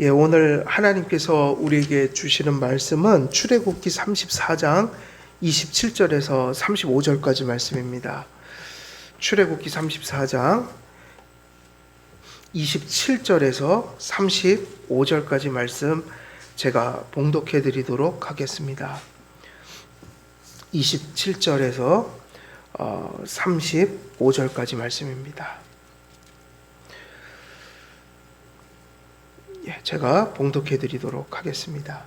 오늘 하나님께서 우리에게 주시는 말씀은 출애굽기 34장 27절에서 35절까지 말씀입니다. 출애굽기 34장 27절에서 35절까지 말씀 제가 봉독해 드리도록 하겠습니다. 27절에서 35절까지 말씀입니다. 제가 봉독해 드리도록 하겠습니다.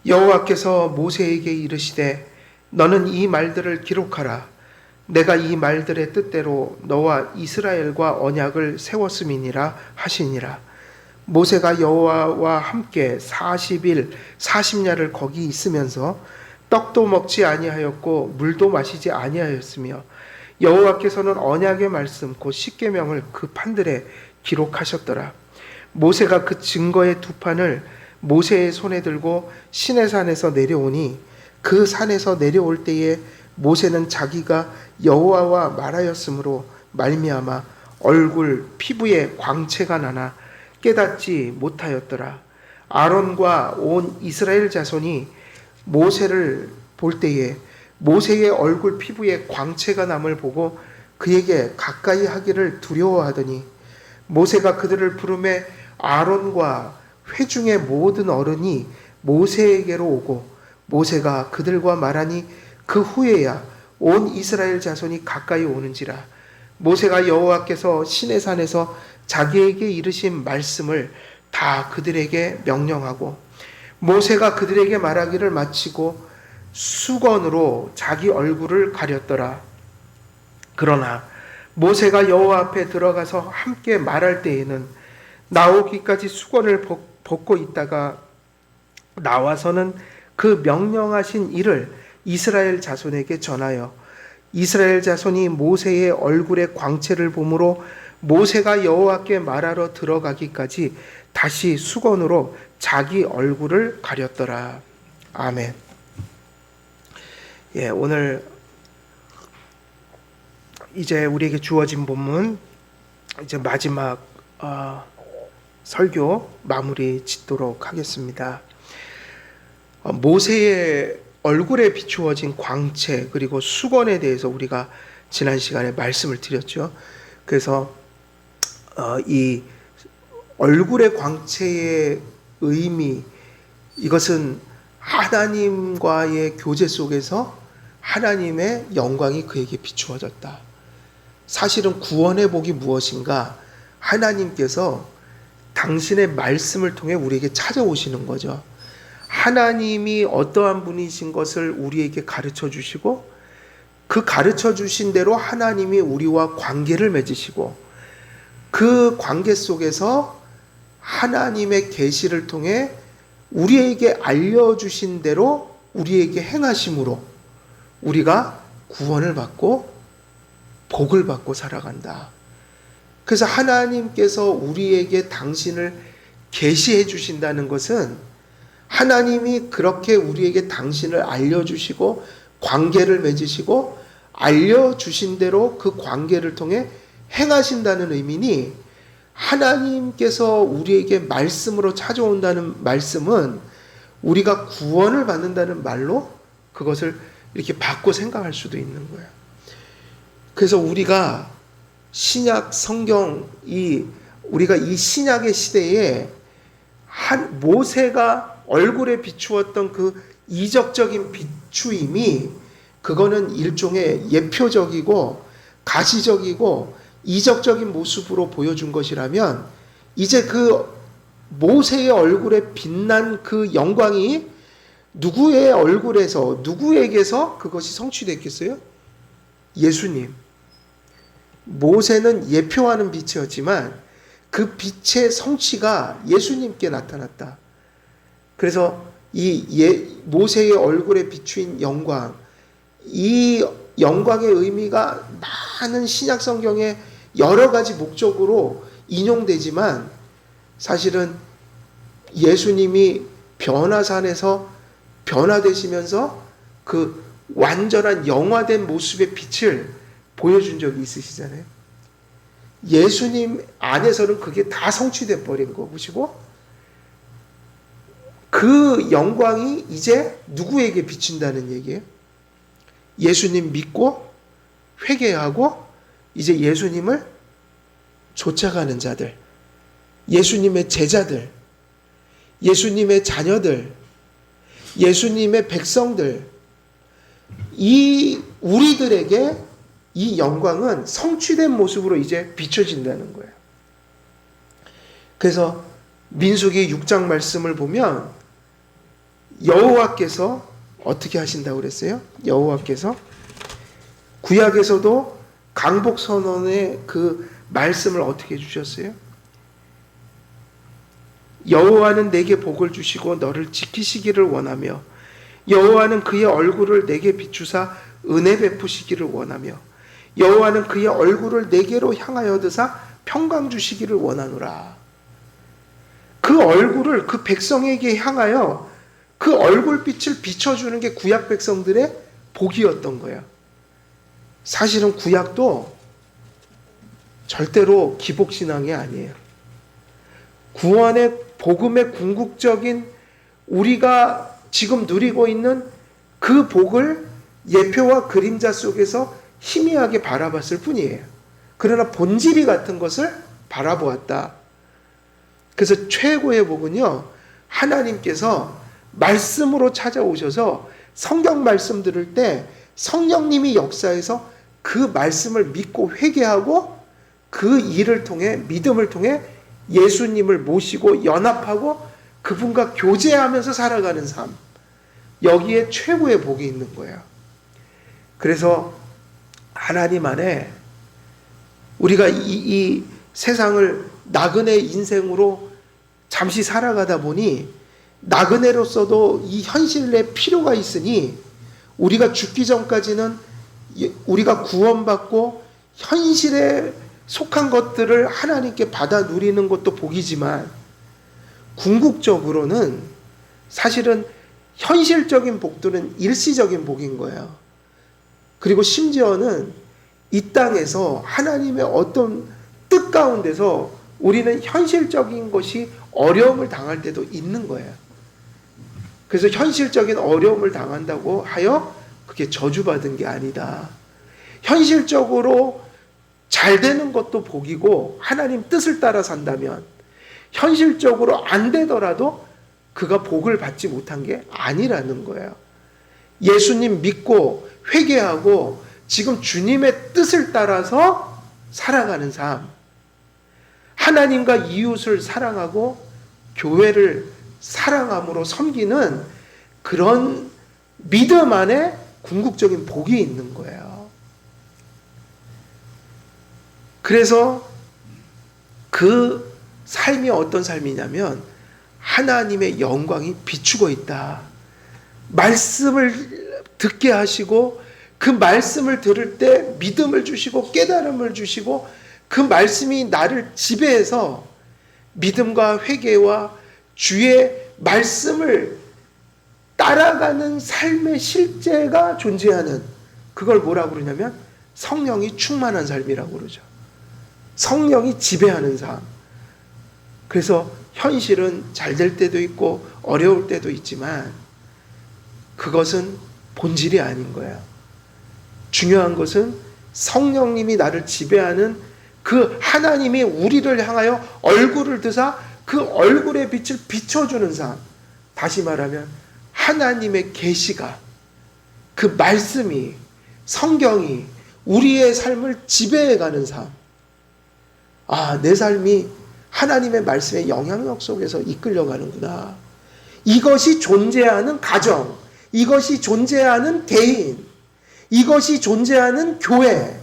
여호와께서 모세에게 이르시되 너는 이 말들을 기록하라. 내가 이 말들의 뜻대로 너와 이스라엘과 언약을 세웠음이니라 하시니라. 모세가 여호와와 함께 40일 40야를 거기 있으면서 떡도 먹지 아니하였고 물도 마시지 아니하였으며 여호와께서는 언약의 말씀 곧 십계명을 그 판들에 기록하셨더라. 모세가 그 증거의 두 판을 모세의 손에 들고 시내산에서 내려오니 그 산에서 내려올 때에 모세는 자기가 여호와와 말하였으므로 말미암아 얼굴 피부에 광채가 나나 깨닫지 못하였더라. 아론과 온 이스라엘 자손이 모세를 볼 때에 모세의 얼굴 피부에 광채가 남을 보고 그에게 가까이 하기를 두려워하더니 모세가 그들을 부르매 아론과 회중의 모든 어른이 모세에게로 오고 모세가 그들과 말하니 그 후에야 온 이스라엘 자손이 가까이 오는지라. 모세가 여호와께서 시내산에서 자기에게 이르신 말씀을 다 그들에게 명령하고 모세가 그들에게 말하기를 마치고 수건으로 자기 얼굴을 가렸더라. 그러나 모세가 여호와 앞에 들어가서 함께 말할 때에는 나오기까지 수건을 벗고 있다가 나와서는 그 명령하신 일을 이스라엘 자손에게 전하여 이스라엘 자손이 모세의 얼굴의 광채를 보므로 모세가 여호와께 말하러 들어가기까지 다시 수건으로 자기 얼굴을 가렸더라. 아멘. 오늘 이제 우리에게 주어진 본문 이제 마지막 설교 마무리 짓도록 하겠습니다. 모세의 얼굴에 비추어진 광채 그리고 수건에 대해서 우리가 지난 시간에 말씀을 드렸죠. 그래서 이 얼굴의 광채의 의미, 이것은 하나님과의 교제 속에서 하나님의 영광이 그에게 비추어졌다. 사실은 구원의 복이 무엇인가? 하나님께서 당신의 말씀을 통해 우리에게 찾아오시는 거죠. 하나님이 어떠한 분이신 것을 우리에게 가르쳐 주시고 그 가르쳐 주신 대로 하나님이 우리와 관계를 맺으시고 그 관계 속에서 하나님의 계시를 통해 우리에게 알려주신 대로 우리에게 행하심으로 우리가 구원을 받고 복을 받고 살아간다. 그래서 하나님께서 우리에게 당신을 계시해 주신다는 것은 하나님이 그렇게 우리에게 당신을 알려주시고 관계를 맺으시고 알려주신 대로 그 관계를 통해 행하신다는 의미니 하나님께서 우리에게 말씀으로 찾아온다는 말씀은 우리가 구원을 받는다는 말로 그것을 이렇게 바꿔 생각할 수도 있는 거예요. 그래서 우리가 신약 우리가 이 신약의 시대에 모세가 얼굴에 비추었던 그 이적적인 비추임이 그거는 일종의 예표적이고 가시적이고 이적적인 모습으로 보여준 것이라면 이제 그 모세의 얼굴에 빛난 그 영광이 누구의 얼굴에서 누구에게서 그것이 성취됐겠어요? 예수님. 모세는 예표하는 빛이었지만 그 빛의 성취가 예수님께 나타났다. 그래서 모세의 얼굴에 비추인 영광, 이 영광의 의미가 많은 신약 성경에 여러 가지 목적으로 인용되지만 사실은 예수님이 변화산에서 변화되시면서 그 완전한 영화된 모습의 빛을 보여준 적이 있으시잖아요. 예수님 안에서는 그게 다 성취돼 버린 것이고 그 영광이 이제 누구에게 비친다는 얘기예요? 예수님 믿고 회개하고 이제 예수님을 쫓아가는 자들, 예수님의 제자들, 예수님의 자녀들, 예수님의 백성들, 이 우리들에게 이 영광은 성취된 모습으로 이제 비춰진다는 거예요. 그래서 민수기 6장 말씀을 보면 여호와께서 어떻게 하신다고 그랬어요? 여호와께서 구약에서도 강복 선언의 그 말씀을 어떻게 주셨어요? 여호와는 내게 복을 주시고 너를 지키시기를 원하며 여호와는 그의 얼굴을 내게 비추사 은혜 베푸시기를 원하며 여호와는 그의 얼굴을 내게로 향하여 드사 평강 주시기를 원하노라. 그 얼굴을 그 백성에게 향하여 그 얼굴빛을 비춰주는 게 구약 백성들의 복이었던 거예요. 사실은 구약도 절대로 기복신앙이 아니에요. 구원의 복음의 궁극적인 우리가 지금 누리고 있는 그 복을 예표와 그림자 속에서 희미하게 바라봤을 뿐이에요. 그러나 본질이 같은 것을 바라보았다. 그래서 최고의 복은요, 하나님께서 말씀으로 찾아오셔서 성경 말씀 들을 때 성령님이 역사해서 그 말씀을 믿고 회개하고 그 일을 통해 믿음을 통해 예수님을 모시고 연합하고 그분과 교제하면서 살아가는 삶, 여기에 최고의 복이 있는 거예요. 그래서 하나님 안에 우리가 이 세상을 나그네 인생으로 잠시 살아가다 보니 나그네로서도 이 현실에 필요가 있으니 우리가 죽기 전까지는 우리가 구원받고 현실에 속한 것들을 하나님께 받아 누리는 것도 복이지만 궁극적으로는 사실은 현실적인 복들은 일시적인 복인 거예요. 그리고 심지어는 이 땅에서 하나님의 어떤 뜻 가운데서 우리는 현실적인 것이 어려움을 당할 때도 있는 거예요. 그래서 현실적인 어려움을 당한다고 하여 그게 저주받은 게 아니다. 현실적으로 잘 되는 것도 복이고 하나님 뜻을 따라 산다면 현실적으로 안 되더라도 그가 복을 받지 못한 게 아니라는 거예요. 예수님 믿고 회개하고 지금 주님의 뜻을 따라서 살아가는 삶, 하나님과 이웃을 사랑하고 교회를 사랑함으로 섬기는 그런 믿음 안에 궁극적인 복이 있는 거예요. 그래서 그 삶이 어떤 삶이냐면 하나님의 영광이 비추고 있다. 말씀을 듣게 하시고 그 말씀을 들을 때 믿음을 주시고 깨달음을 주시고 그 말씀이 나를 지배해서 믿음과 회개와 주의 말씀을 따라가는 삶의 실제가 존재하는, 그걸 뭐라고 그러냐면 성령이 충만한 삶이라고 그러죠. 성령이 지배하는 삶. 그래서 현실은 잘 될 때도 있고 어려울 때도 있지만 그것은 본질이 아닌 거예요. 중요한 것은 성령님이 나를 지배하는 그 하나님이 우리를 향하여 얼굴을 드사 그 얼굴의 빛을 비춰주는 삶. 다시 말하면 하나님의 계시가, 그 말씀이, 성경이 우리의 삶을 지배해가는 삶. 아, 내 삶이 하나님의 말씀의 영향력 속에서 이끌려가는구나. 이것이 존재하는 가정, 이것이 존재하는 개인, 이것이 존재하는 교회,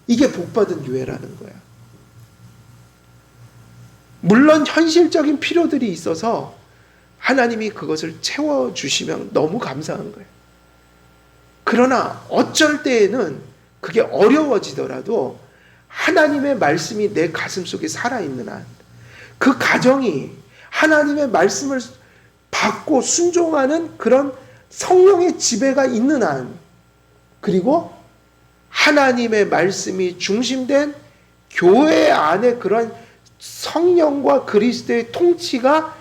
이게 복받은 교회라는 거야. 물론 현실적인 필요들이 있어서 하나님이 그것을 채워주시면 너무 감사한 거예요. 그러나 어쩔 때에는 그게 어려워지더라도 하나님의 말씀이 내 가슴 속에 살아있는 한, 그 가정이 하나님의 말씀을 받고 순종하는 그런 성령의 지배가 있는 한, 그리고 하나님의 말씀이 중심된 교회 안에 그런 성령과 그리스도의 통치가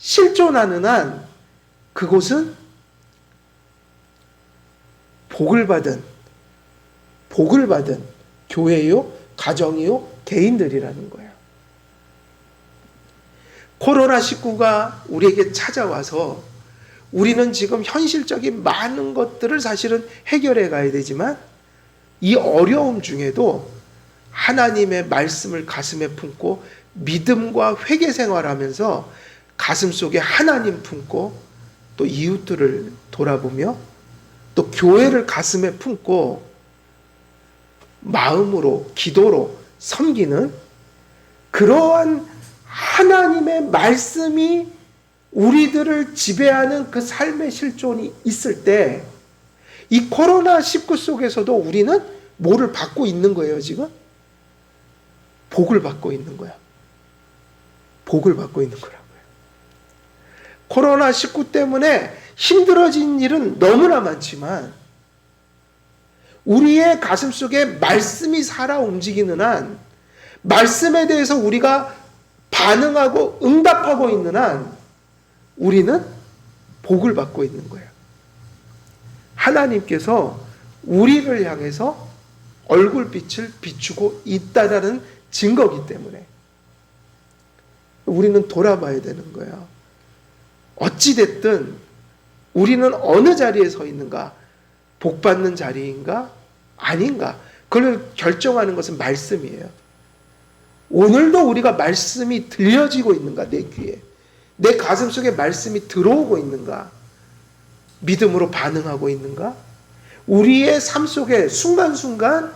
실존하는 한 그곳은 복을 받은 교회요, 가정이요, 개인들이라는 거예요. 코로나19가 우리에게 찾아와서 우리는 지금 현실적인 많은 것들을 사실은 해결해 가야 되지만 이 어려움 중에도 하나님의 말씀을 가슴에 품고 믿음과 회개 생활하면서 가슴속에 하나님 품고 또 이웃들을 돌아보며 또 교회를 가슴에 품고 마음으로 기도로 섬기는 그러한 하나님의 말씀이 우리들을 지배하는 그 삶의 실존이 있을 때 이 코로나19 속에서도 우리는 뭐를 받고 있는 거예요, 지금? 복을 받고 있는 거야. 복을 받고 있는 거라고요. 코로나19 때문에 힘들어진 일은 너무나 많지만 우리의 가슴속에 말씀이 살아 움직이는 한 말씀에 대해서 우리가 반응하고 응답하고 있는 한 우리는 복을 받고 있는 거예요. 하나님께서 우리를 향해서 얼굴빛을 비추고 있다라는 증거이기 때문에 우리는 돌아봐야 되는 거예요. 어찌됐든 우리는 어느 자리에 서 있는가? 복 받는 자리인가? 아닌가? 그걸 결정하는 것은 말씀이에요. 오늘도 우리가 말씀이 들려지고 있는가? 내 귀에. 내 가슴속에 말씀이 들어오고 있는가? 믿음으로 반응하고 있는가? 우리의 삶 속에 순간순간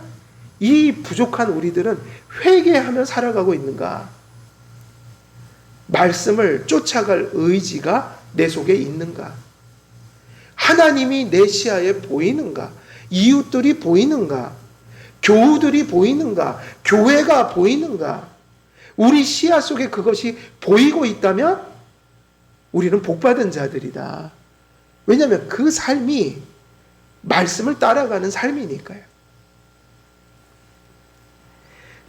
이 부족한 우리들은 회개하며 살아가고 있는가? 말씀을 쫓아갈 의지가 내 속에 있는가? 하나님이 내 시야에 보이는가? 이웃들이 보이는가? 교우들이 보이는가? 교회가 보이는가? 우리 시야 속에 그것이 보이고 있다면 우리는 복받은 자들이다. 왜냐하면 그 삶이 말씀을 따라가는 삶이니까요.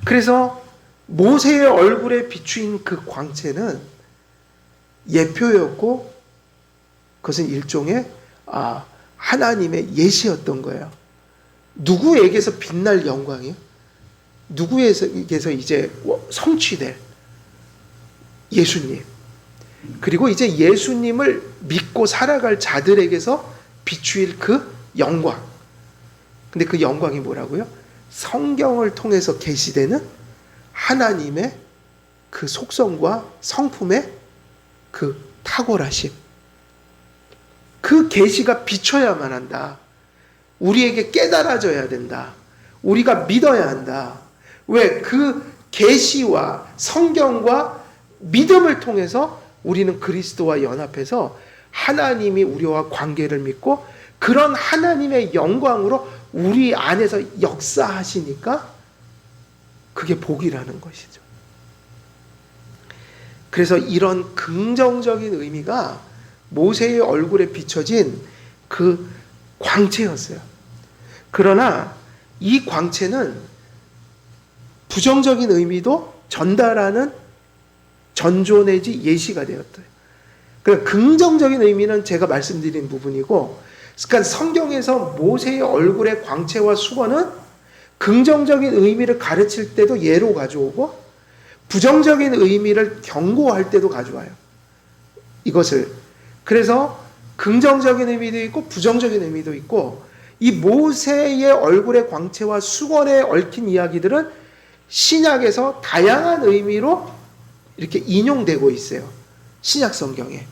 그래서 모세의 얼굴에 비추인 그 광채는 예표였고 그것은 일종의 하나님의 예시였던 거예요. 누구에게서 빛날 영광이요? 누구에게서 이제 성취될 예수님. 그리고 이제 예수님을 믿고 살아갈 자들에게서 비추일 그 영광. 근데 그 영광이 뭐라고요? 성경을 통해서 계시되는 하나님의 그 속성과 성품의 그 탁월하심. 그 계시가 비춰야만 한다. 우리에게 깨달아져야 된다. 우리가 믿어야 한다. 왜? 그 계시와 성경과 믿음을 통해서 우리는 그리스도와 연합해서 하나님이 우리와 관계를 맺고 그런 하나님의 영광으로 우리 안에서 역사하시니까 그게 복이라는 것이죠. 그래서 이런 긍정적인 의미가 모세의 얼굴에 비춰진 그 광채였어요. 그러나 이 광채는 부정적인 의미도 전달하는 전조 내지 예시가 되었대요. 그러니까 긍정적인 의미는 제가 말씀드린 부분이고, 그러니까 성경에서 모세의 얼굴의 광채와 수건은 긍정적인 의미를 가르칠 때도 예로 가져오고 부정적인 의미를 경고할 때도 가져와요. 이것을. 그래서 긍정적인 의미도 있고 부정적인 의미도 있고, 이 모세의 얼굴의 광채와 수건에 얽힌 이야기들은 신약에서 다양한 의미로 이렇게 인용되고 있어요. 신약 성경에.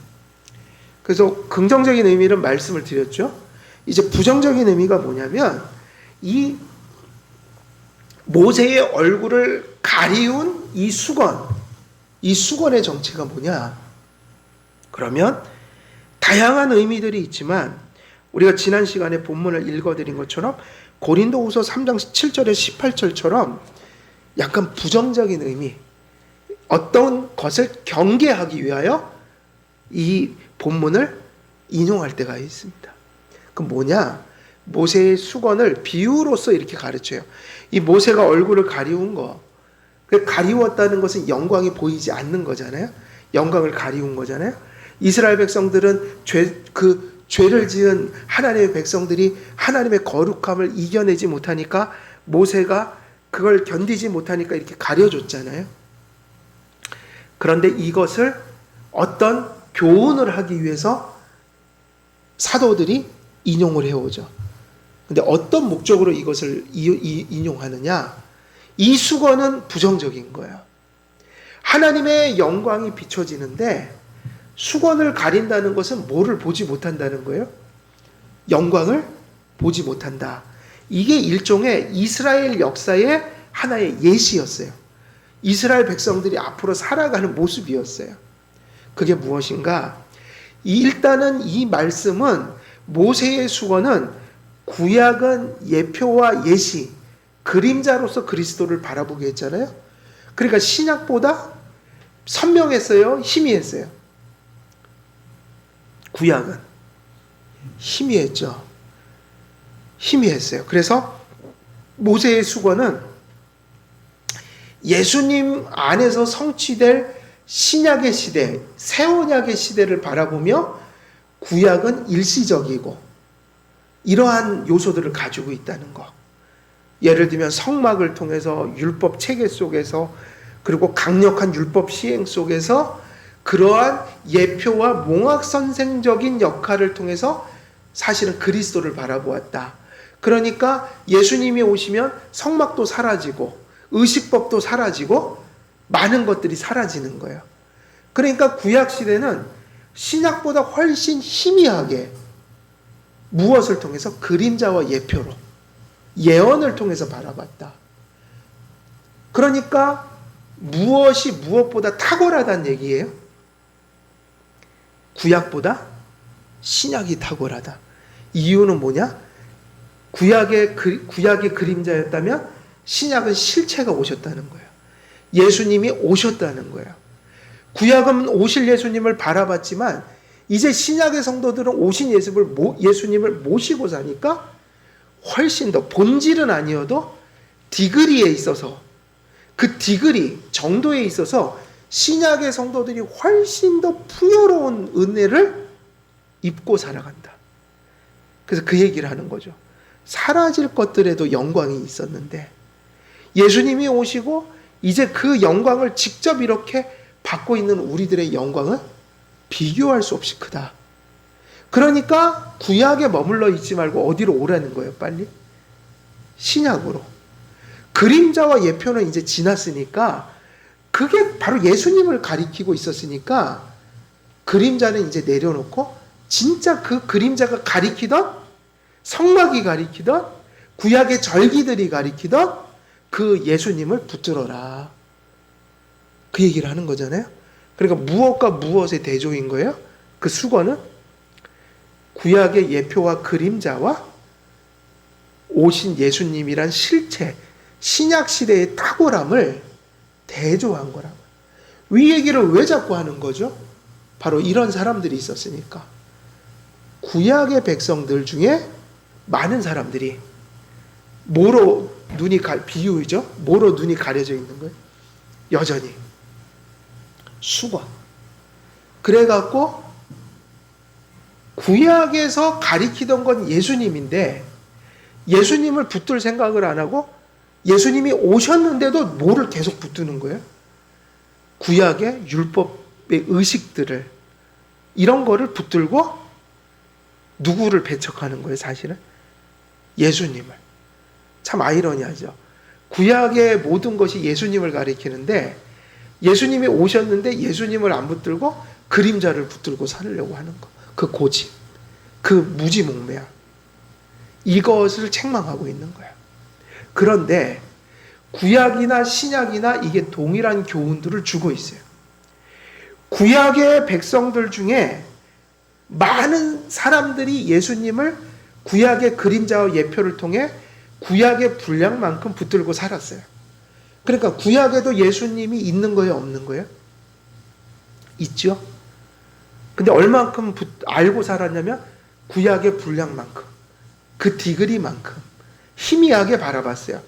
그래서 긍정적인 의미는 말씀을 드렸죠. 이제 부정적인 의미가 뭐냐면 이 모세의 얼굴을 가리운 이 수건의 정체가 뭐냐? 그러면 다양한 의미들이 있지만 우리가 지난 시간에 본문을 읽어드린 것처럼 고린도후서 3장 7절에 18절처럼 약간 부정적인 의미, 어떤 것을 경계하기 위하여 이 본문을 인용할 때가 있습니다. 그럼 뭐냐? 모세의 수건을 비유로서 이렇게 가르쳐요. 이 모세가 얼굴을 가리운 거, 가리웠다는 것은 영광이 보이지 않는 거잖아요. 영광을 가리운 거잖아요. 이스라엘 백성들은 죄를 지은 하나님의 백성들이 하나님의 거룩함을 이겨내지 못하니까 모세가 그걸 견디지 못하니까 이렇게 가려줬잖아요. 그런데 이것을 어떤 교훈을 하기 위해서 사도들이 인용을 해오죠. 근데 어떤 목적으로 이것을 인용하느냐? 이 수건은 부정적인 거예요. 하나님의 영광이 비춰지는데 수건을 가린다는 것은 뭐를 보지 못한다는 거예요? 영광을 보지 못한다. 이게 일종의 이스라엘 역사의 하나의 예시였어요. 이스라엘 백성들이 앞으로 살아가는 모습이었어요. 그게 무엇인가? 일단은 이 말씀은 모세의 수건은 구약은 예표와 예시, 그림자로서 그리스도를 바라보게 했잖아요. 그러니까 신약보다 선명했어요? 희미했어요? 구약은 희미했죠. 희미했어요. 그래서 모세의 수건은 예수님 안에서 성취될 신약의 시대, 새 언약의 시대를 바라보며 구약은 일시적이고 이러한 요소들을 가지고 있다는 것. 예를 들면 성막을 통해서 율법 체계 속에서 그리고 강력한 율법 시행 속에서 그러한 예표와 몽학선생적인 역할을 통해서 사실은 그리스도를 바라보았다. 그러니까 예수님이 오시면 성막도 사라지고 의식법도 사라지고 많은 것들이 사라지는 거예요. 그러니까 구약시대는 신약보다 훨씬 희미하게 무엇을 통해서? 그림자와 예표로, 예언을 통해서 바라봤다. 그러니까 무엇이 무엇보다 탁월하다는 얘기예요? 구약보다 신약이 탁월하다. 이유는 뭐냐? 구약의 그림자였다면 신약은 실체가 오셨다는 거예요. 예수님이 오셨다는 거예요. 구약은 오실 예수님을 바라봤지만 이제 신약의 성도들은 오신 예수님을 모시고 사니까 훨씬 더, 본질은 아니어도 디그리에 있어서, 그 디그리 정도에 있어서 신약의 성도들이 훨씬 더 풍요로운 은혜를 입고 살아간다. 그래서 그 얘기를 하는 거죠. 사라질 것들에도 영광이 있었는데 예수님이 오시고 이제 그 영광을 직접 이렇게 받고 있는 우리들의 영광은 비교할 수 없이 크다. 그러니까 구약에 머물러 있지 말고 어디로 오라는 거예요, 빨리? 신약으로. 그림자와 예표는 이제 지났으니까 그게 바로 예수님을 가리키고 있었으니까 그림자는 이제 내려놓고 진짜 그 그림자가 가리키던, 성막이 가리키던, 구약의 절기들이 가리키던 그 예수님을 붙들어라. 그 얘기를 하는 거잖아요. 그러니까 무엇과 무엇의 대조인 거예요? 그 수건은 구약의 예표와 그림자와 오신 예수님이란 실체, 신약 시대의 탁월함을 대조한 거라고. 이 얘기를 왜 자꾸 하는 거죠? 바로 이런 사람들이 있었으니까. 구약의 백성들 중에 많은 사람들이 뭐로 비유죠? 뭐로 눈이 가려져 있는 거예요? 여전히 수건. 그래갖고 구약에서 가리키던 건 예수님인데 예수님을 붙들 생각을 안 하고 예수님이 오셨는데도 뭐를 계속 붙드는 거예요? 구약의 율법의 의식들을, 이런 거를 붙들고 누구를 배척하는 거예요, 사실은? 예수님을. 참 아이러니하죠. 구약의 모든 것이 예수님을 가리키는데 예수님이 오셨는데 예수님을 안 붙들고 그림자를 붙들고 살려고 하는 거. 그 고집, 그 무지몽매함. 이것을 책망하고 있는 거예요. 그런데 구약이나 신약이나 이게 동일한 교훈들을 주고 있어요. 구약의 백성들 중에 많은 사람들이 예수님을 구약의 그림자와 예표를 통해 구약의 분량만큼 붙들고 살았어요. 그러니까 구약에도 예수님이 있는 거예요, 없는 거예요? 있죠? 근데 얼만큼 알고 살았냐면 구약의 분량만큼, 그 디그리만큼 희미하게 바라봤어요.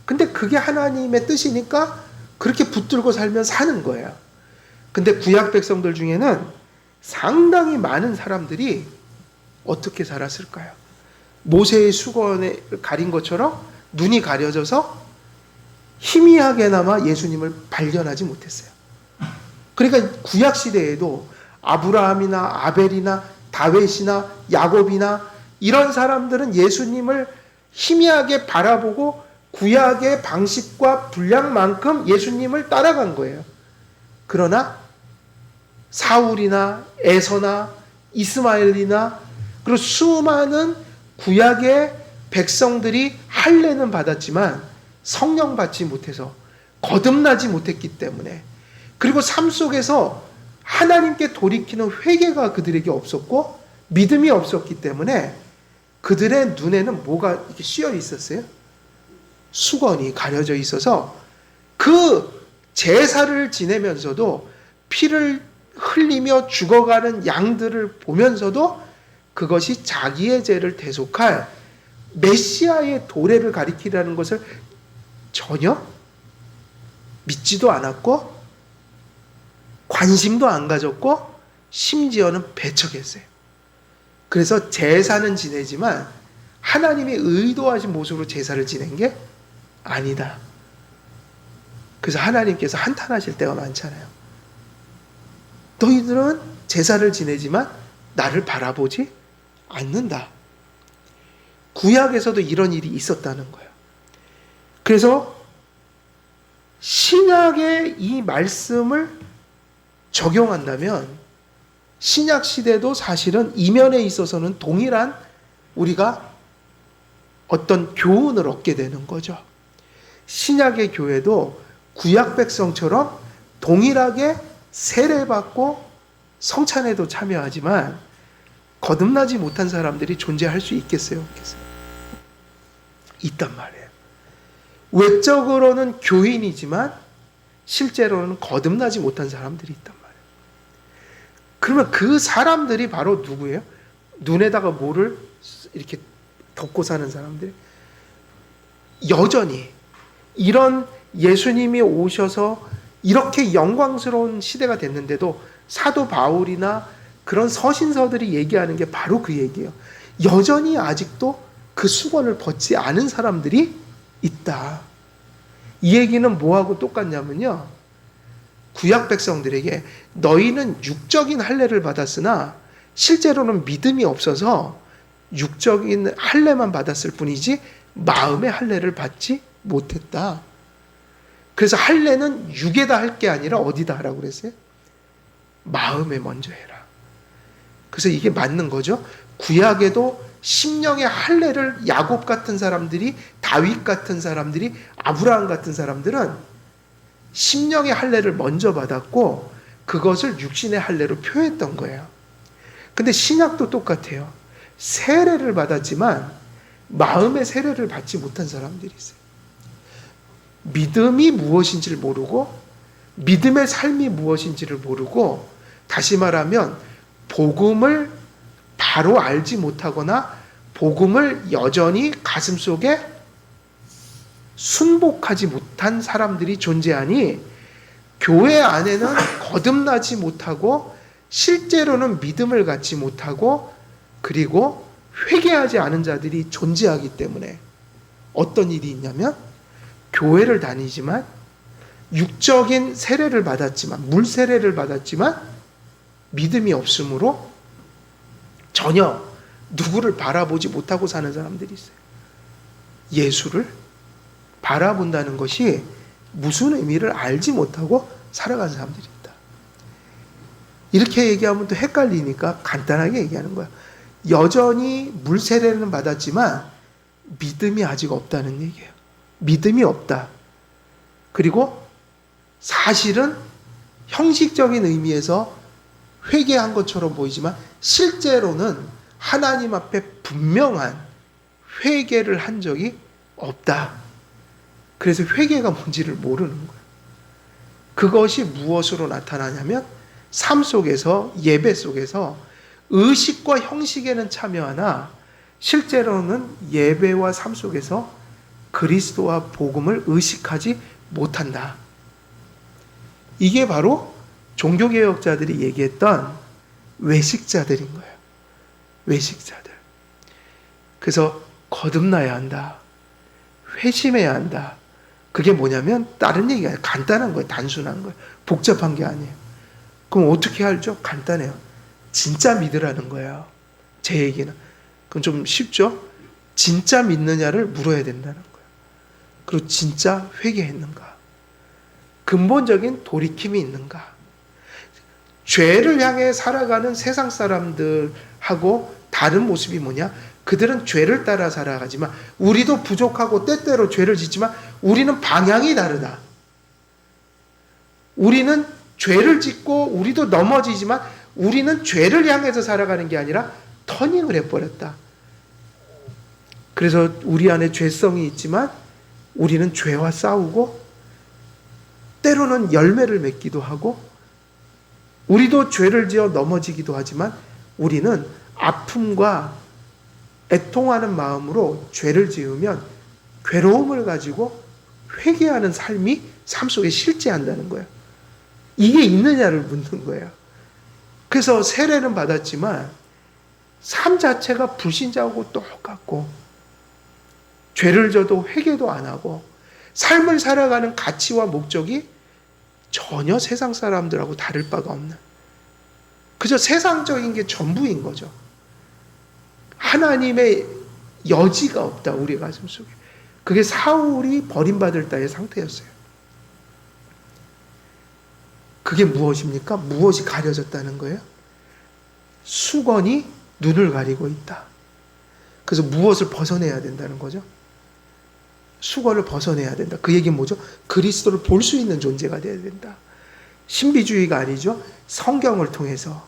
근데 그게 하나님의 뜻이니까 그렇게 붙들고 살면 사는 거예요. 근데 구약 백성들 중에는 상당히 많은 사람들이 어떻게 살았을까요? 모세의 수건에 가린 것처럼 눈이 가려져서 희미하게나마 예수님을 발견하지 못했어요. 그러니까 구약 시대에도 아브라함이나 아벨이나 다윗이나 야곱이나 이런 사람들은 예수님을 희미하게 바라보고 구약의 방식과 분량만큼 예수님을 따라간 거예요. 그러나 사울이나 에서나 이스마엘이나 그리고 수많은 구약의 백성들이 할례는 받았지만 성령 받지 못해서 거듭나지 못했기 때문에, 그리고 삶 속에서 하나님께 돌이키는 회개가 그들에게 없었고 믿음이 없었기 때문에 그들의 눈에는 뭐가 이렇게 씌어 있었어요? 수건이 가려져 있어서 그 제사를 지내면서도 피를 흘리며 죽어가는 양들을 보면서도 그것이 자기의 죄를 대속할 메시아의 도래를 가리키라는 것을 전혀 믿지도 않았고 관심도 안 가졌고 심지어는 배척했어요. 그래서 제사는 지내지만 하나님이 의도하신 모습으로 제사를 지낸 게 아니다. 그래서 하나님께서 한탄하실 때가 많잖아요. 너희들은 제사를 지내지만 나를 바라보지 않는다. 구약에서도 이런 일이 있었다는 거예요. 그래서 신약의 이 말씀을 적용한다면 신약 시대도 사실은 이면에 있어서는 동일한 우리가 어떤 교훈을 얻게 되는 거죠. 신약의 교회도 구약 백성처럼 동일하게 세례받고 성찬에도 참여하지만 거듭나지 못한 사람들이 존재할 수 있겠어요? 없겠어요? 있단 말이에요. 외적으로는 교인이지만 실제로는 거듭나지 못한 사람들이 있단 말이에요. 그러면 그 사람들이 바로 누구예요? 눈에다가 뭐를 이렇게 덮고 사는 사람들. 여전히 이런 예수님이 오셔서 이렇게 영광스러운 시대가 됐는데도 사도 바울이나 그런 서신서들이 얘기하는 게 바로 그 얘기예요. 여전히 아직도 그 수건을 벗지 않은 사람들이 있다. 이 얘기는 뭐하고 똑같냐면요, 구약 백성들에게 너희는 육적인 할례를 받았으나 실제로는 믿음이 없어서 육적인 할례만 받았을 뿐이지 마음의 할례를 받지 못했다. 그래서 할례는 육에다 할 게 아니라 어디다 하라고 그랬어요? 마음에 먼저 해라. 그래서 이게 맞는 거죠. 구약에도 심령의 할례를 야곱 같은 사람들이, 다윗 같은 사람들이, 아브라함 같은 사람들은 심령의 할례를 먼저 받았고 그것을 육신의 할례로 표했던 거예요. 근데 신약도 똑같아요. 세례를 받았지만 마음의 세례를 받지 못한 사람들이 있어요. 믿음이 무엇인지를 모르고 믿음의 삶이 무엇인지를 모르고, 다시 말하면 복음을 바로 알지 못하거나 복음을 여전히 가슴속에 순복하지 못한 사람들이 존재하니 교회 안에는 거듭나지 못하고 실제로는 믿음을 갖지 못하고 그리고 회개하지 않은 자들이 존재하기 때문에 어떤 일이 있냐면, 교회를 다니지만 육적인 세례를 받았지만, 물 세례를 받았지만 믿음이 없으므로 전혀 누구를 바라보지 못하고 사는 사람들이 있어요. 예수를 바라본다는 것이 무슨 의미를 알지 못하고 살아가는 사람들이 있다. 이렇게 얘기하면 또 헷갈리니까 간단하게 얘기하는 거야. 여전히 물 세례는 받았지만 믿음이 아직 없다는 얘기예요. 믿음이 없다. 그리고 사실은 형식적인 의미에서 회개한 것처럼 보이지만 실제로는 하나님 앞에 분명한 회개를 한 적이 없다. 그래서 회개가 뭔지를 모르는 거예요. 그것이 무엇으로 나타나냐면 삶 속에서, 예배 속에서 의식과 형식에는 참여하나 실제로는 예배와 삶 속에서 그리스도와 복음을 의식하지 못한다. 이게 바로 종교개혁자들이 얘기했던 외식자들인 거예요. 외식자들. 그래서 거듭나야 한다. 회심해야 한다. 그게 뭐냐면 다른 얘기가 아니라 간단한 거예요. 단순한 거예요. 복잡한 게 아니에요. 그럼 어떻게 알죠? 간단해요. 진짜 믿으라는 거예요. 제 얘기는. 그건 좀 쉽죠? 진짜 믿느냐를 물어야 된다는 거예요. 그리고 진짜 회개했는가? 근본적인 돌이킴이 있는가? 죄를 향해 살아가는 세상 사람들하고 다른 모습이 뭐냐? 그들은 죄를 따라 살아가지만 우리도 부족하고 때때로 죄를 짓지만 우리는 방향이 다르다. 우리는 죄를 짓고 우리도 넘어지지만 우리는 죄를 향해서 살아가는 게 아니라 터닝을 해버렸다. 그래서 우리 안에 죄성이 있지만 우리는 죄와 싸우고 때로는 열매를 맺기도 하고 우리도 죄를 지어 넘어지기도 하지만 우리는 아픔과 애통하는 마음으로 죄를 지으면 괴로움을 가지고 회개하는 삶이 삶 속에 실제한다는 거예요. 이게 있느냐를 묻는 거예요. 그래서 세례는 받았지만 삶 자체가 불신자하고 똑같고 죄를 져도 회개도 안 하고 삶을 살아가는 가치와 목적이 전혀 세상 사람들하고 다를 바가 없는 그저 세상적인 게 전부인 거죠. 하나님의 여지가 없다 우리 가슴 속에. 그게 사울이 버림받을 따의 상태였어요. 그게 무엇입니까? 무엇이 가려졌다는 거예요? 수건이 눈을 가리고 있다. 그래서 무엇을 벗어내야 된다는 거죠? 수건을 벗어내야 된다. 그 얘기는 뭐죠? 그리스도를 볼 수 있는 존재가 되어야 된다. 신비주의가 아니죠. 성경을 통해서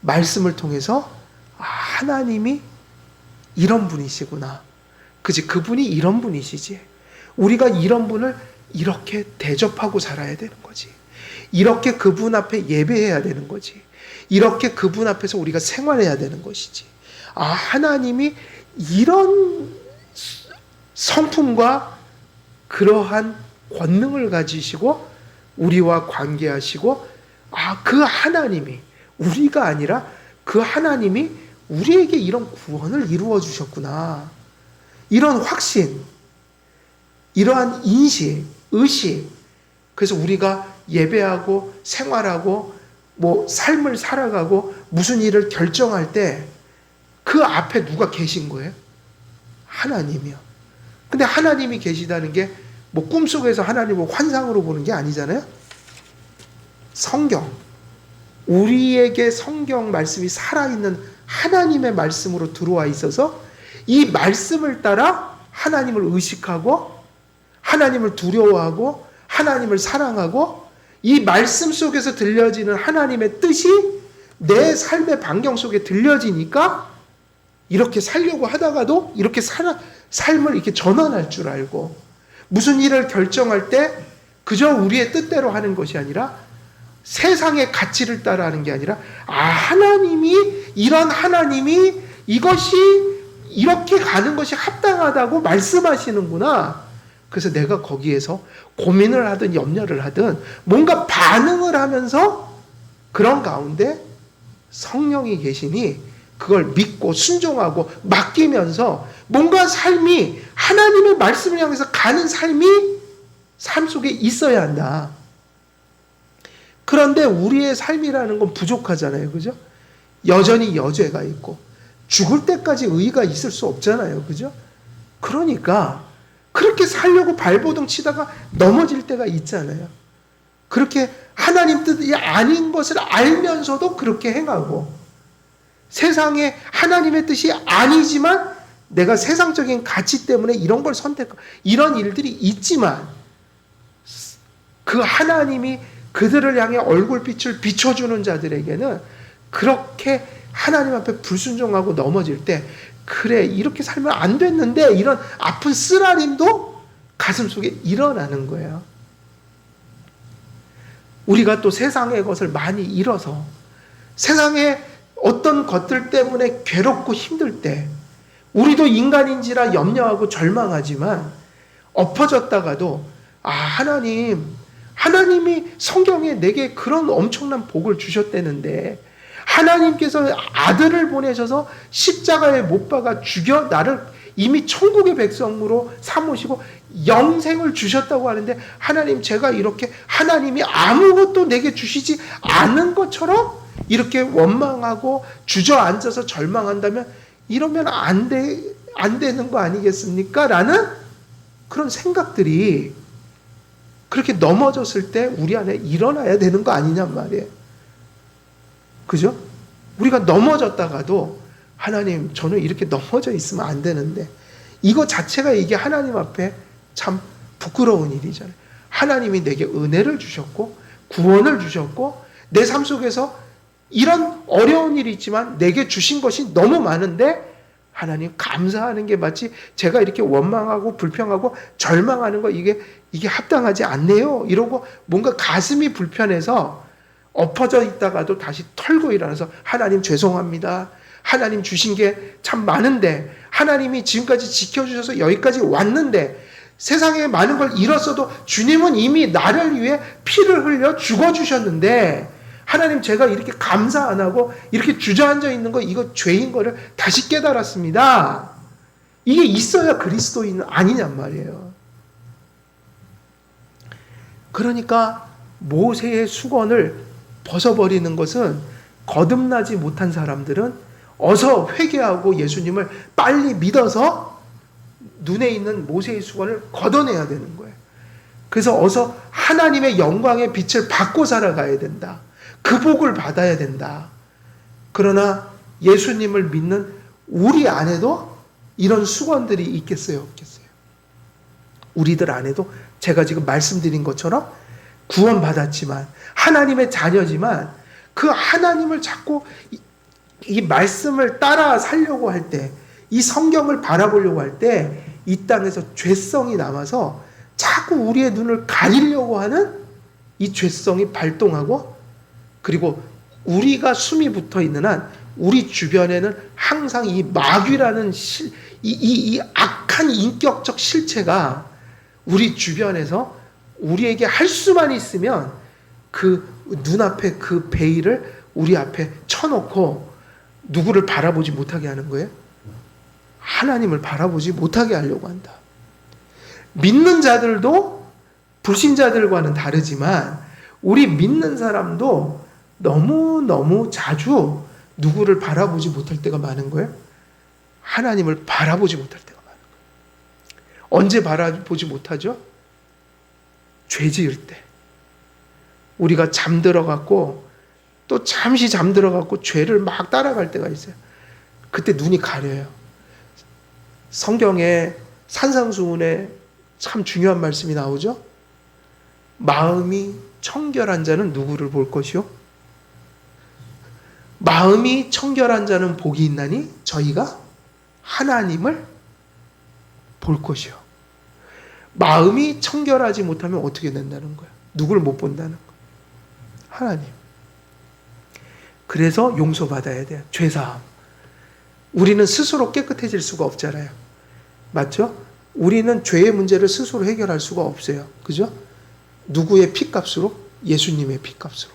말씀을 통해서 하나님이 이런 분이시구나. 그지? 그분이 이런 분이시지. 우리가 이런 분을 이렇게 대접하고 살아야 되는 거지. 이렇게 그분 앞에 예배해야 되는 거지. 이렇게 그분 앞에서 우리가 생활해야 되는 것이지. 하나님이 이런 성품과 그러한 권능을 가지시고 우리와 관계하시고 그 하나님이 우리가 아니라 그 하나님이 우리에게 이런 구원을 이루어 주셨구나. 이런 확신, 이러한 인식, 의식. 그래서 우리가 예배하고 생활하고 삶을 살아가고 무슨 일을 결정할 때 그 앞에 누가 계신 거예요? 하나님이요. 근데 하나님이 계시다는 게 꿈속에서 하나님을 환상으로 보는 게 아니잖아요. 성경. 우리에게 성경 말씀이 살아있는 하나님의 말씀으로 들어와 있어서 이 말씀을 따라 하나님을 의식하고 하나님을 두려워하고 하나님을 사랑하고 이 말씀 속에서 들려지는 하나님의 뜻이 내 삶의 반경 속에 들려지니까 이렇게 살려고 하다가도 이렇게 삶을 이렇게 전환할 줄 알고 무슨 일을 결정할 때 그저 우리의 뜻대로 하는 것이 아니라 세상의 가치를 따라 하는 게 아니라 하나님이 이런 하나님이 이것이 이렇게 가는 것이 합당하다고 말씀하시는구나. 그래서 내가 거기에서 고민을 하든 염려를 하든 뭔가 반응을 하면서 그런 가운데 성령이 계시니 그걸 믿고 순종하고 맡기면서 뭔가 삶이 하나님의 말씀을 향해서 가는 삶이 삶 속에 있어야 한다. 그런데 우리의 삶이라는 건 부족하잖아요. 그죠? 여전히 여죄가 있고 죽을 때까지 의의가 있을 수 없잖아요. 그죠? 그러니까 그렇게 살려고 발버둥 치다가 넘어질 때가 있잖아요. 그렇게 하나님 뜻이 아닌 것을 알면서도 그렇게 행하고 세상에 하나님의 뜻이 아니지만 내가 세상적인 가치 때문에 이런 걸 선택하고 이런 일들이 있지만 그 하나님이 그들을 향해 얼굴빛을 비춰주는 자들에게는 그렇게 하나님 앞에 불순종하고 넘어질 때 그래 이렇게 살면 안 됐는데 이런 아픈 쓰라림도 가슴속에 일어나는 거예요. 우리가 또 세상의 것을 많이 잃어서 세상의 어떤 것들 때문에 괴롭고 힘들 때 우리도 인간인지라 염려하고 절망하지만 엎어졌다가도 하나님이 성경에 내게 그런 엄청난 복을 주셨다는데 하나님께서 아들을 보내셔서 십자가에 못 박아 죽여 나를 이미 천국의 백성으로 삼으시고 영생을 주셨다고 하는데, 하나님, 제가 이렇게 하나님이 아무것도 내게 주시지 않은 것처럼 이렇게 원망하고 주저앉아서 절망한다면 이러면 안 되는 거 아니겠습니까? 라는 그런 생각들이 그렇게 넘어졌을 때 우리 안에 일어나야 되는 거 아니냔 말이에요. 그죠? 우리가 넘어졌다가도 하나님, 저는 이렇게 넘어져 있으면 안 되는데, 이거 자체가 이게 하나님 앞에 참 부끄러운 일이잖아요. 하나님이 내게 은혜를 주셨고 구원을 주셨고 내 삶 속에서 이런 어려운 일이 있지만 내게 주신 것이 너무 많은데 하나님 감사하는 게 마치 제가 이렇게 원망하고 불평하고 절망하는 거 이게 합당하지 않네요. 이러고 뭔가 가슴이 불편해서 엎어져 있다가도 다시 털고 일어나서 하나님 죄송합니다. 하나님 주신 게 참 많은데, 하나님이 지금까지 지켜주셔서 여기까지 왔는데, 세상에 많은 걸 잃었어도 주님은 이미 나를 위해 피를 흘려 죽어주셨는데, 하나님, 제가 이렇게 감사 안 하고 이렇게 주저앉아 있는 거, 이거 죄인 거를 다시 깨달았습니다. 이게 있어야 그리스도인 아니냔 말이에요. 그러니까 모세의 수건을 벗어버리는 것은, 거듭나지 못한 사람들은 어서 회개하고 예수님을 빨리 믿어서 눈에 있는 모세의 수건을 걷어내야 되는 거예요. 그래서 어서 하나님의 영광의 빛을 받고 살아가야 된다. 그 복을 받아야 된다. 그러나 예수님을 믿는 우리 안에도 이런 수건들이 있겠어요, 없겠어요? 우리들 안에도 제가 지금 말씀드린 것처럼 구원받았지만, 하나님의 자녀지만, 그 하나님을 자꾸 이 말씀을 따라 살려고 할 때, 이 성경을 바라보려고 할 때 이 땅에서 죄성이 남아서 자꾸 우리의 눈을 가리려고 하는 이 죄성이 발동하고, 그리고 우리가 숨이 붙어 있는 한 우리 주변에는 항상 이 마귀라는 이 악한 인격적 실체가 우리 주변에서 우리에게 할 수만 있으면 그 눈앞에 그 베일을 우리 앞에 쳐놓고 누구를 바라보지 못하게 하는 거예요? 하나님을 바라보지 못하게 하려고 한다. 믿는 자들도 불신자들과는 다르지만 우리 믿는 사람도 너무너무 자주 누구를 바라보지 못할 때가 많은 거예요? 하나님을 바라보지 못할 때가 많은 거예요. 언제 바라보지 못하죠? 죄 지을 때. 우리가 잠들어갖고 또 잠시 잠들어갖고 죄를 막 따라갈 때가 있어요. 그때 눈이 가려요. 성경에 산상수훈에 참 중요한 말씀이 나오죠. 마음이 청결한 자는 누구를 볼 것이요? 마음이 청결한 자는 복이 있나니 저희가 하나님을 볼 것이요. 마음이 청결하지 못하면 어떻게 된다는 거예요? 누구를 못 본다는 거예요? 하나님. 그래서 용서받아야 돼요. 죄사함. 우리는 스스로 깨끗해질 수가 없잖아요. 맞죠? 우리는 죄의 문제를 스스로 해결할 수가 없어요. 그죠? 누구의 피값으로? 예수님의 피값으로.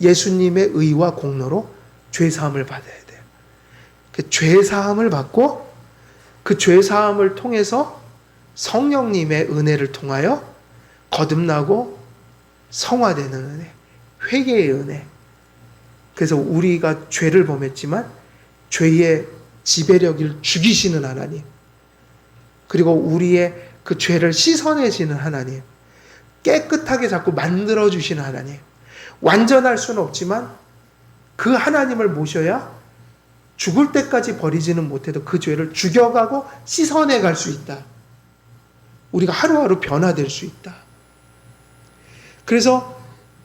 예수님의 의와 공로로 죄사함을 받아야 돼요. 그 죄사함을 받고 그 죄사함을 통해서 성령님의 은혜를 통하여 거듭나고 성화되는 은혜, 회개의 은혜. 그래서 우리가 죄를 범했지만 죄의 지배력을 죽이시는 하나님, 그리고 우리의 그 죄를 씻어내시는 하나님, 깨끗하게 자꾸 만들어주시는 하나님. 완전할 수는 없지만 그 하나님을 모셔야 죽을 때까지 버리지는 못해도 그 죄를 죽여가고 씻어내갈 수 있다. 우리가 하루하루 변화될 수 있다. 그래서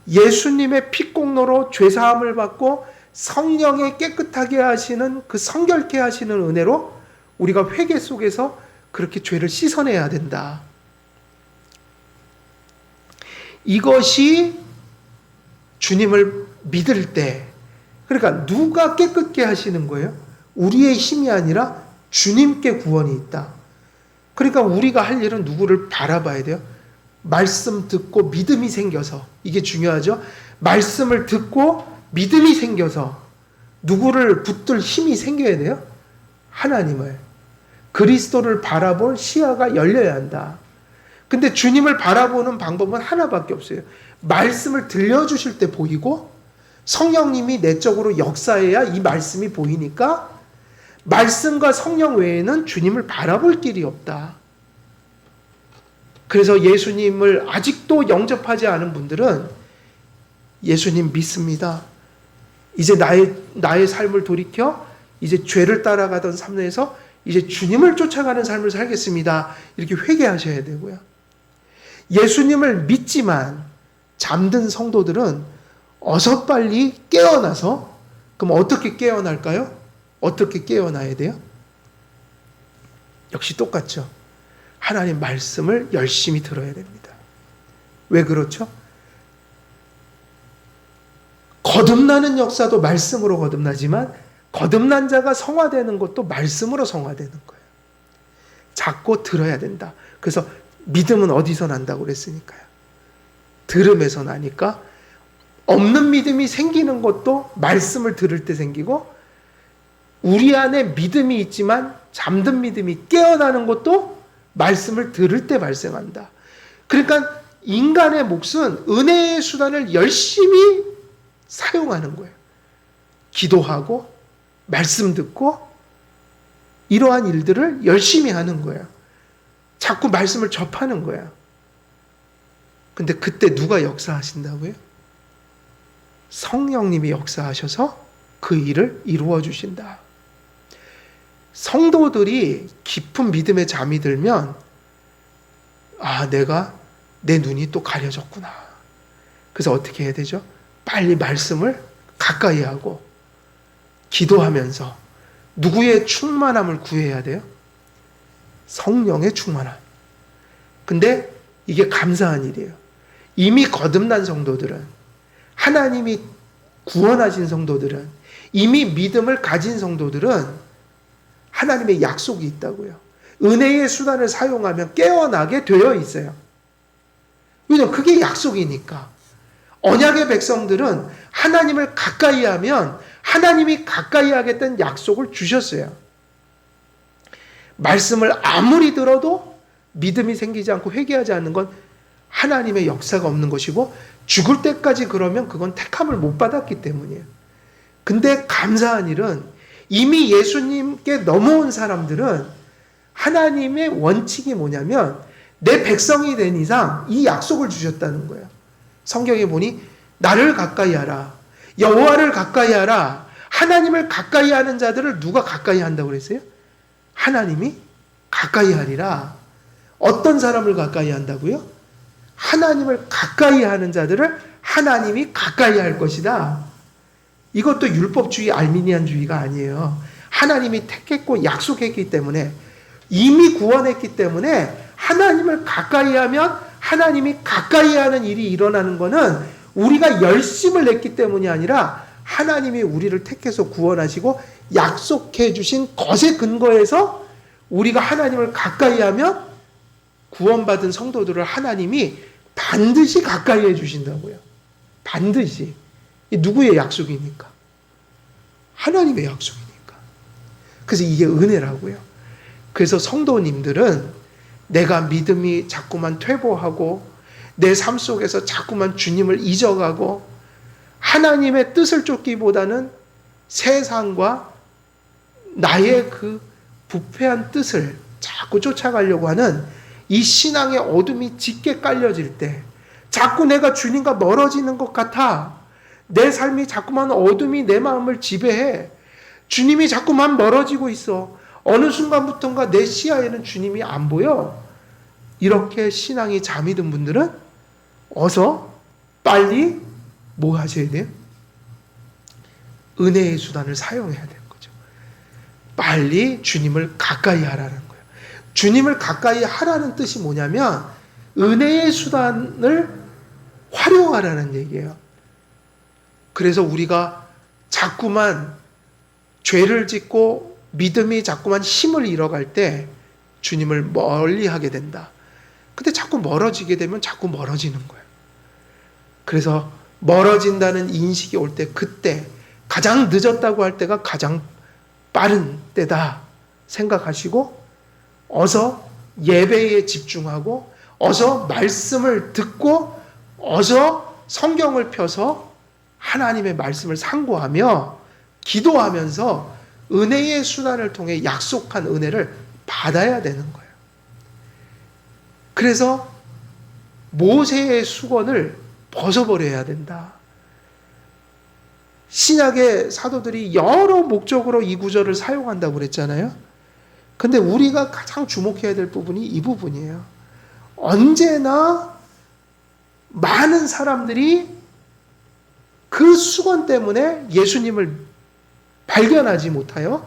예수님의 피공로로 죄사함을 받고 성령의 깨끗하게 하시는 그 성결케 하시는 은혜로 우리가 회개 속에서 그렇게 죄를 씻어내야 된다. 이것이 주님을 믿을 때, 그러니까 누가 깨끗게 하시는 거예요? 우리의 힘이 아니라 주님께 구원이 있다. 그러니까 우리가 할 일은 누구를 바라봐야 돼요? 말씀 듣고 믿음이 생겨서, 이게 중요하죠? 말씀을 듣고 믿음이 생겨서 누구를 붙들 힘이 생겨야 돼요? 하나님을. 그리스도를 바라볼 시야가 열려야 한다. 근데 주님을 바라보는 방법은 하나밖에 없어요. 말씀을 들려주실 때 보이고 성령님이 내적으로 역사해야 이 말씀이 보이니까 말씀과 성령 외에는 주님을 바라볼 길이 없다. 그래서 예수님을 아직도 영접하지 않은 분들은 예수님 믿습니다. 이제 나의 삶을 돌이켜 이제 죄를 따라가던 삶에서 이제 주님을 쫓아가는 삶을 살겠습니다. 이렇게 회개하셔야 되고요. 예수님을 믿지만 잠든 성도들은 어서 빨리 깨어나서, 그럼 어떻게 깨어날까요? 어떻게 깨어나야 돼요? 역시 똑같죠. 하나님 말씀을 열심히 들어야 됩니다. 왜 그렇죠? 거듭나는 역사도 말씀으로 거듭나지만 거듭난 자가 성화되는 것도 말씀으로 성화되는 거예요. 자꾸 들어야 된다. 그래서 믿음은 어디서 난다고 그랬으니까요. 들음에서 나니까 없는 믿음이 생기는 것도 말씀을 들을 때 생기고, 우리 안에 믿음이 있지만 잠든 믿음이 깨어나는 것도 말씀을 들을 때 발생한다. 그러니까 인간의 몫은 은혜의 수단을 열심히 사용하는 거예요. 기도하고 말씀 듣고 이러한 일들을 열심히 하는 거예요. 자꾸 말씀을 접하는 거예요. 근데 그때 누가 역사하신다고요? 성령님이 역사하셔서 그 일을 이루어 주신다. 성도들이 깊은 믿음에 잠이 들면, 내 눈이 또 가려졌구나. 그래서 어떻게 해야 되죠? 빨리 말씀을 가까이 하고 기도하면서 누구의 충만함을 구해야 돼요? 성령의 충만함. 근데 이게 감사한 일이에요. 이미 거듭난 성도들은, 하나님이 구원하신 성도들은, 이미 믿음을 가진 성도들은 하나님의 약속이 있다고요. 은혜의 수단을 사용하면 깨어나게 되어 있어요. 왜냐하면 그게 약속이니까. 언약의 백성들은 하나님을 가까이 하면 하나님이 가까이 하겠다는 약속을 주셨어요. 말씀을 아무리 들어도 믿음이 생기지 않고 회개하지 않는 건 하나님의 역사가 없는 것이고, 죽을 때까지 그러면 그건 택함을 못 받았기 때문이에요. 근데 감사한 일은 이미 예수님께 넘어온 사람들은 하나님의 원칙이 뭐냐면 내 백성이 된 이상 이 약속을 주셨다는 거예요. 성경에 보니 나를 가까이 하라, 여호와를 가까이 하라. 하나님을 가까이 하는 자들을 누가 가까이 한다고 그랬어요? 하나님이 가까이 하리라. 어떤 사람을 가까이 한다고요? 하나님을 가까이 하는 자들을 하나님이 가까이 할 것이다. 이것도 율법주의, 알미니안주의가 아니에요. 하나님이 택했고 약속했기 때문에, 이미 구원했기 때문에 하나님을 가까이 하면 하나님이 가까이 하는 일이 일어나는 것은 우리가 열심을 냈기 때문이 아니라 하나님이 우리를 택해서 구원하시고 약속해 주신 것에 근거해서 우리가 하나님을 가까이 하면 구원받은 성도들을 하나님이 반드시 가까이 해 주신다고요. 반드시. 이 누구의 약속입니까? 하나님의 약속이니까. 그래서 이게 은혜라고요. 그래서 성도님들은 내가 믿음이 자꾸만 퇴보하고 내 삶 속에서 자꾸만 주님을 잊어가고 하나님의 뜻을 쫓기보다는 세상과 나의 그 부패한 뜻을 자꾸 쫓아가려고 하는 이 신앙의 어둠이 짙게 깔려질 때, 자꾸 내가 주님과 멀어지는 것 같아. 내 삶이 자꾸만 어둠이 내 마음을 지배해. 주님이 자꾸만 멀어지고 있어. 어느 순간부터인가 내 시야에는 주님이 안 보여. 이렇게 신앙이 잠이 든 분들은 어서 빨리 뭐 하셔야 돼요? 은혜의 수단을 사용해야 되는 거죠. 빨리 주님을 가까이 하라는 거예요. 주님을 가까이 하라는 뜻이 뭐냐면 은혜의 수단을 활용하라는 얘기예요. 그래서 우리가 자꾸만 죄를 짓고 믿음이 자꾸만 힘을 잃어갈 때 주님을 멀리 하게 된다. 근데 자꾸 멀어지게 되면 자꾸 멀어지는 거예요. 그래서 멀어진다는 인식이 올 때 그때 가장 늦었다고 할 때가 가장 빠른 때다 생각하시고 어서 예배에 집중하고 어서 말씀을 듣고 어서 성경을 펴서 하나님의 말씀을 상고하며 기도하면서 은혜의 수단을 통해 약속한 은혜를 받아야 되는 거예요. 그래서 모세의 수건을 벗어버려야 된다. 신약의 사도들이 여러 목적으로 이 구절을 사용한다고 그랬잖아요. 근데 우리가 가장 주목해야 될 부분이 이 부분이에요. 언제나 많은 사람들이 그 수건 때문에 예수님을 발견하지 못하여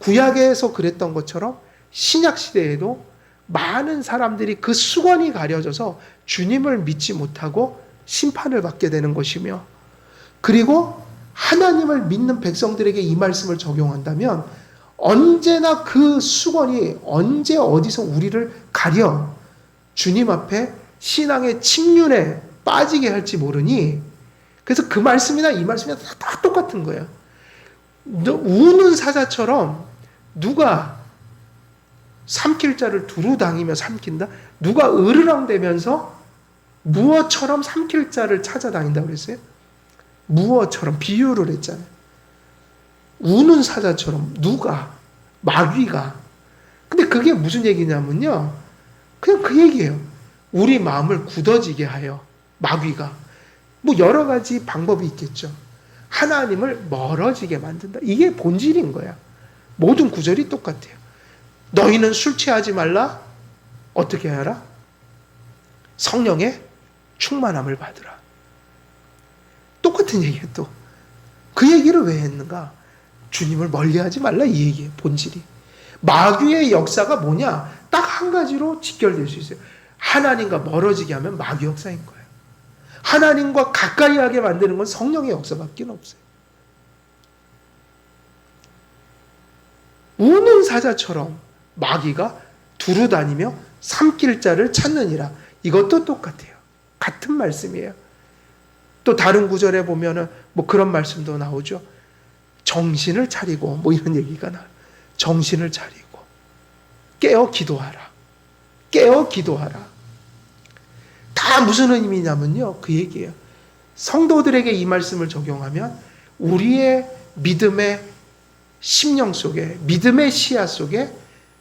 구약에서 그랬던 것처럼 신약 시대에도 많은 사람들이 그 수건이 가려져서 주님을 믿지 못하고 심판을 받게 되는 것이며, 그리고 하나님을 믿는 백성들에게 이 말씀을 적용한다면 언제나 그 수건이 언제 어디서 우리를 가려 주님 앞에 신앙의 침륜에 빠지게 할지 모르니, 그래서 그 말씀이나 이 말씀이나 다 똑같은 거예요. 우는 사자처럼 누가 삼킬 자를 두루 당이며 삼킨다? 누가 으르렁대면서 무어처럼 삼킬 자를 찾아다닌다고 그랬어요? 무어처럼 비유를 했잖아요. 우는 사자처럼 누가? 마귀가. 근데 그게 무슨 얘기냐면요, 그냥 그 얘기예요. 우리 마음을 굳어지게 하여 마귀가, 뭐 여러 가지 방법이 있겠죠. 하나님을 멀어지게 만든다. 이게 본질인 거야. 모든 구절이 똑같아요. 너희는 술 취하지 말라. 어떻게 하라? 성령의 충만함을 받으라. 똑같은 얘기예요. 또 그 얘기를 왜 했는가? 주님을 멀리하지 말라, 이 얘기예요. 본질이. 마귀의 역사가 뭐냐? 딱 한 가지로 직결될 수 있어요. 하나님과 멀어지게 하면 마귀 역사인 거예요. 하나님과 가까이 하게 만드는 건 성령의 역사밖에 없어요. 우는 사자처럼 마귀가 두루 다니며 삼킬 자를 찾느니라. 이것도 똑같아요. 같은 말씀이에요. 또 다른 구절에 보면은 뭐 그런 말씀도 나오죠. 정신을 차리고, 뭐 이런 얘기가 나와요. 정신을 차리고 깨어 기도하라. 깨어 기도하라. 다 무슨 의미냐면요, 그 얘기예요. 성도들에게 이 말씀을 적용하면 우리의 믿음의 심령 속에, 믿음의 시야 속에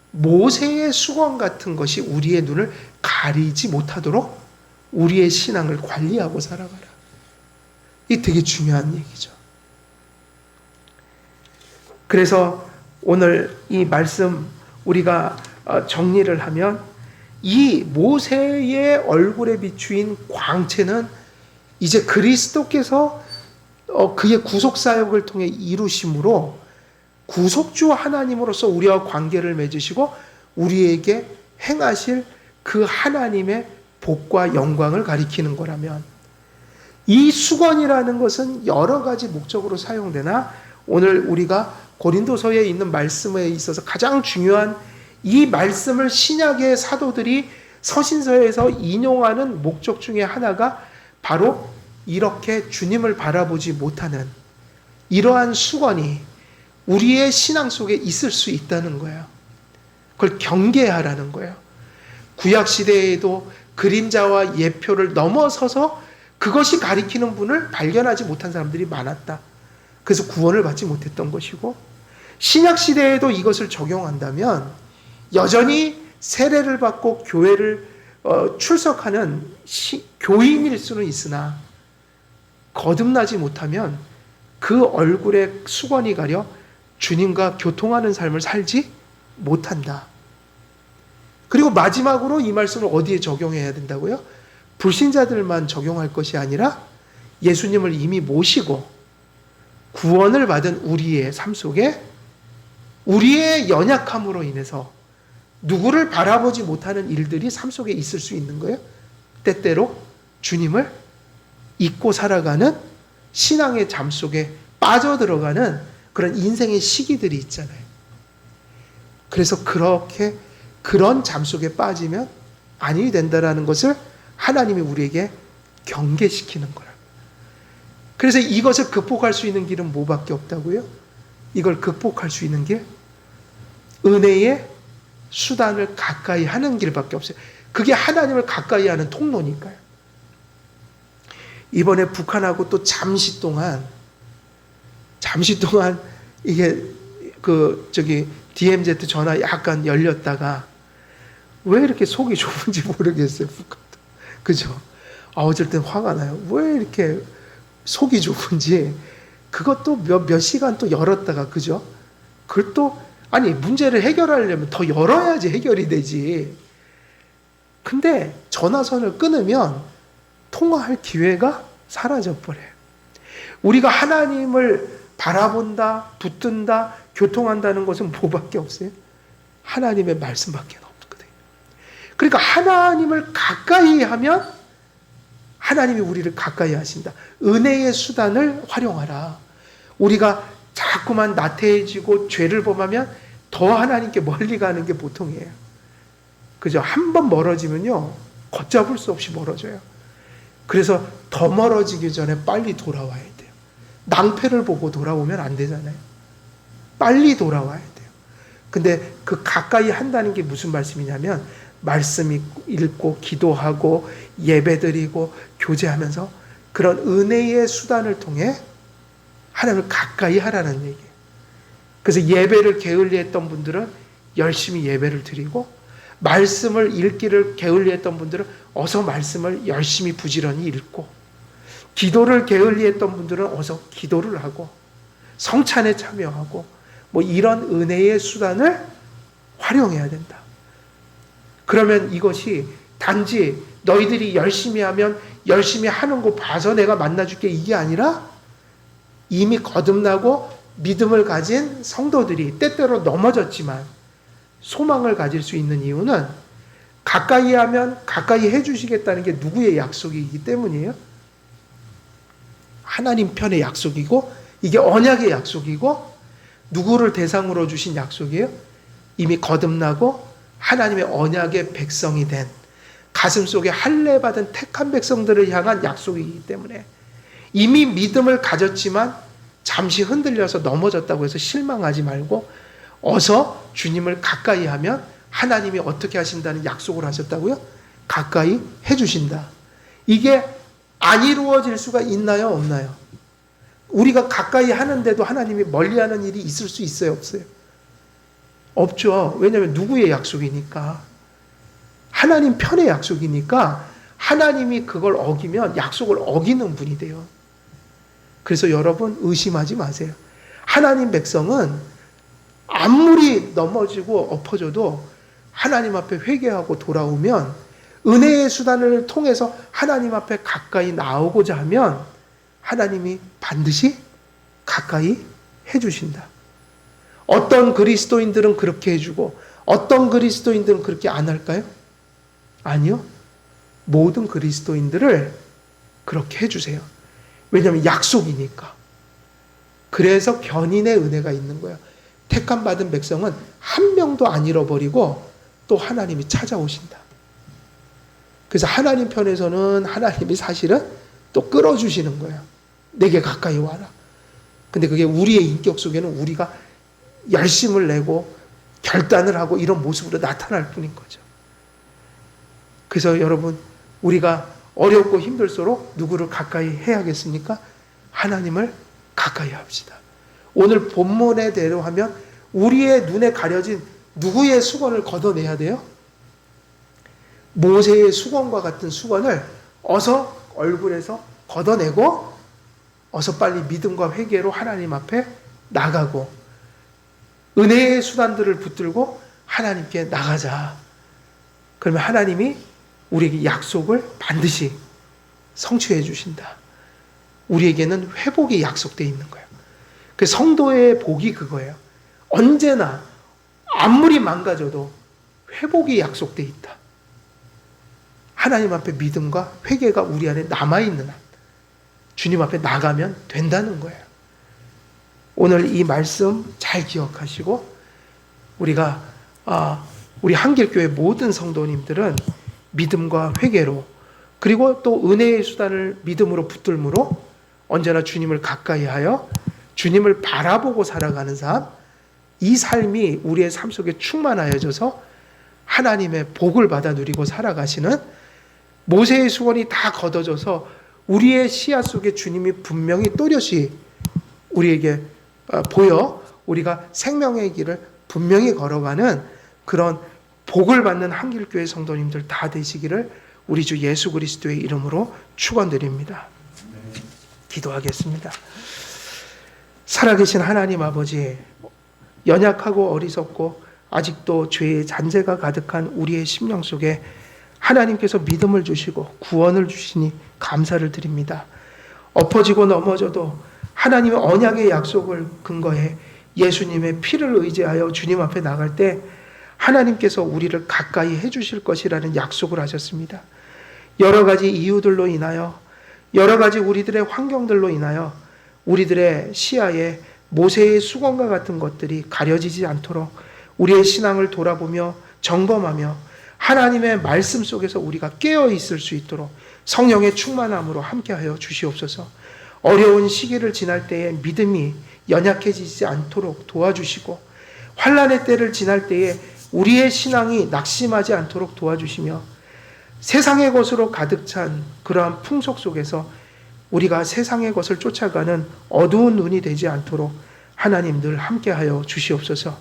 모세의 수건 같은 것이 우리의 눈을 가리지 못하도록 우리의 신앙을 관리하고 살아가라. 이게 되게 중요한 얘기죠. 그래서 오늘 이 말씀 우리가 정리를 하면, 이 모세의 얼굴에 비추인 광채는 이제 그리스도께서 그의 구속사역을 통해 이루심으로 구속주 하나님으로서 우리와 관계를 맺으시고 우리에게 행하실 그 하나님의 복과 영광을 가리키는 거라면, 이 수건이라는 것은 여러 가지 목적으로 사용되나 오늘 우리가 고린도서에 있는 말씀에 있어서 가장 중요한 이 말씀을 신약의 사도들이 서신서에서 인용하는 목적 중에 하나가 바로 이렇게 주님을 바라보지 못하는 이러한 수건이 우리의 신앙 속에 있을 수 있다는 거예요. 그걸 경계하라는 거예요. 구약시대에도 그림자와 예표를 넘어서서 그것이 가리키는 분을 발견하지 못한 사람들이 많았다. 그래서 구원을 받지 못했던 것이고, 신약시대에도 이것을 적용한다면 여전히 세례를 받고 교회를 출석하는 교인일 수는 있으나 거듭나지 못하면 그 얼굴에 수건이 가려 주님과 교통하는 삶을 살지 못한다. 그리고 마지막으로 이 말씀을 어디에 적용해야 된다고요? 불신자들만 적용할 것이 아니라 예수님을 이미 모시고 구원을 받은 우리의 삶 속에 우리의 연약함으로 인해서 누구를 바라보지 못하는 일들이 삶 속에 있을 수 있는 거예요. 때때로 주님을 잊고 살아가는 신앙의 잠 속에 빠져들어가는 그런 인생의 시기들이 있잖아요. 그래서 그런 잠 속에 빠지면 아니 된다라는 것을 하나님이 우리에게 경계시키는 거라. 그래서 이것을 극복할 수 있는 길은 뭐밖에 없다고요? 이걸 극복할 수 있는 길? 은혜의 수단을 가까이 하는 길밖에 없어요. 그게 하나님을 가까이 하는 통로니까요. 이번에 북한하고 또 잠시 동안 이게 DMZ 전화 약간 열렸다가 왜 이렇게 속이 좁은지 모르겠어요. 북한도. 그죠? 어쩔 땐 화가 나요. 왜 이렇게 속이 좁은지. 그것도 몇 시간 또 열었다가, 그죠? 그걸 또, 문제를 해결하려면 더 열어야지 해결이 되지. 근데 전화선을 끊으면 통화할 기회가 사라져버려요. 우리가 하나님을 바라본다, 붙든다, 교통한다는 것은 뭐밖에 없어요? 하나님의 말씀밖에 없거든요. 그러니까 하나님을 가까이 하면 하나님이 우리를 가까이 하신다. 은혜의 수단을 활용하라. 우리가 자꾸만 나태해지고 죄를 범하면 더 하나님께 멀리 가는 게 보통이에요. 그죠? 한 번 멀어지면요, 걷잡을 수 없이 멀어져요. 그래서 더 멀어지기 전에 빨리 돌아와야 돼요. 낭패를 보고 돌아오면 안 되잖아요. 빨리 돌아와야 돼요. 근데 그 가까이 한다는 게 무슨 말씀이냐면, 말씀 읽고 기도하고 예배드리고 교제하면서 그런 은혜의 수단을 통해 하나님을 가까이 하라는 얘기예요. 그래서 예배를 게을리했던 분들은 열심히 예배를 드리고, 말씀을 읽기를 게을리했던 분들은 어서 말씀을 열심히 부지런히 읽고, 기도를 게을리했던 분들은 어서 기도를 하고, 성찬에 참여하고, 이런 은혜의 수단을 활용해야 된다. 그러면 이것이 단지 너희들이 열심히 하면 열심히 하는 거 봐서 내가 만나줄게, 이게 아니라 이미 거듭나고 믿음을 가진 성도들이 때때로 넘어졌지만 소망을 가질 수 있는 이유는 가까이 하면 가까이 해주시겠다는 게 누구의 약속이기 때문이에요? 하나님 편의 약속이고, 이게 언약의 약속이고, 누구를 대상으로 주신 약속이에요? 이미 거듭나고 하나님의 언약의 백성이 된, 가슴속에 할례 받은 택한 백성들을 향한 약속이기 때문에, 이미 믿음을 가졌지만 잠시 흔들려서 넘어졌다고 해서 실망하지 말고 어서 주님을 가까이 하면 하나님이 어떻게 하신다는 약속을 하셨다고요? 가까이 해주신다. 이게 안 이루어질 수가 있나요? 없나요? 우리가 가까이 하는데도 하나님이 멀리하는 일이 있을 수 있어요? 없어요? 없죠. 왜냐하면 누구의 약속이니까? 하나님 편의 약속이니까 하나님이 그걸 어기면 약속을 어기는 분이 돼요. 그래서 여러분 의심하지 마세요. 하나님 백성은 아무리 넘어지고 엎어져도 하나님 앞에 회개하고 돌아오면, 은혜의 수단을 통해서 하나님 앞에 가까이 나오고자 하면 하나님이 반드시 가까이 해주신다. 어떤 그리스도인들은 그렇게 해주고 어떤 그리스도인들은 그렇게 안 할까요? 아니요. 모든 그리스도인들을 그렇게 해주세요. 왜냐하면 약속이니까. 그래서 견인의 은혜가 있는 거예요. 택함 받은 백성은 한 명도 안 잃어버리고 또 하나님이 찾아오신다. 그래서 하나님 편에서는 하나님이 사실은 또 끌어주시는 거예요. 내게 가까이 와라. 근데 그게 우리의 인격 속에는 우리가 열심을 내고 결단을 하고 이런 모습으로 나타날 뿐인 거죠. 그래서 여러분, 우리가 어렵고 힘들수록 누구를 가까이 해야겠습니까? 하나님을 가까이 합시다. 오늘 본문에 대로 하면 우리의 눈에 가려진 누구의 수건을 걷어내야 돼요? 모세의 수건과 같은 수건을 어서 얼굴에서 걷어내고 어서 빨리 믿음과 회개로 하나님 앞에 나가고 은혜의 수단들을 붙들고 하나님께 나가자. 그러면 하나님이 우리에게 약속을 반드시 성취해 주신다. 우리에게는 회복이 약속되어 있는 거예요. 그 성도의 복이 그거예요. 언제나 아무리 망가져도 회복이 약속되어 있다. 하나님 앞에 믿음과 회개가 우리 안에 남아있는 한 주님 앞에 나가면 된다는 거예요. 오늘 이 말씀 잘 기억하시고 우리가 우리 한길교회 모든 성도님들은 믿음과 회개로 그리고 또 은혜의 수단을 믿음으로 붙들므로 언제나 주님을 가까이 하여 주님을 바라보고 살아가는 삶, 이 삶이 우리의 삶 속에 충만하여져서 하나님의 복을 받아 누리고 살아가시는 모세의 수건이 다 걷어져서 우리의 시야 속에 주님이 분명히 또렷이 우리에게 보여 우리가 생명의 길을 분명히 걸어가는 그런 복을 받는 한길교회 성도님들 다 되시기를 우리 주 예수 그리스도의 이름으로 축원드립니다. 기도하겠습니다. 살아계신 하나님 아버지, 연약하고 어리석고 아직도 죄의 잔재가 가득한 우리의 심령 속에 하나님께서 믿음을 주시고 구원을 주시니 감사를 드립니다. 엎어지고 넘어져도 하나님의 언약의 약속을 근거해 예수님의 피를 의지하여 주님 앞에 나갈 때 하나님께서 우리를 가까이 해주실 것이라는 약속을 하셨습니다. 여러 가지 이유들로 인하여, 여러 가지 우리들의 환경들로 인하여 우리들의 시야에 모세의 수건과 같은 것들이 가려지지 않도록 우리의 신앙을 돌아보며 점검하며 하나님의 말씀 속에서 우리가 깨어 있을 수 있도록 성령의 충만함으로 함께하여 주시옵소서. 어려운 시기를 지날 때에 믿음이 연약해지지 않도록 도와주시고 환난의 때를 지날 때에 우리의 신앙이 낙심하지 않도록 도와주시며 세상의 것으로 가득 찬 그러한 풍속 속에서 우리가 세상의 것을 쫓아가는 어두운 눈이 되지 않도록 하나님 늘 함께하여 주시옵소서.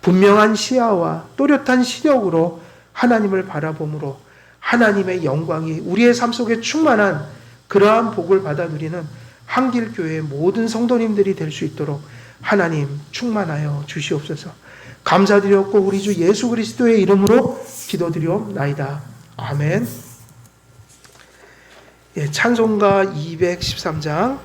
분명한 시야와 또렷한 시력으로 하나님을 바라봄으로 하나님의 영광이 우리의 삶 속에 충만한 그러한 복을 받아 누리는 한길교회의 모든 성도님들이 될 수 있도록 하나님 충만하여 주시옵소서. 감사드렸고 우리 주 예수 그리스도의 이름으로 기도드리옵나이다. 아멘. 예, 찬송가 213장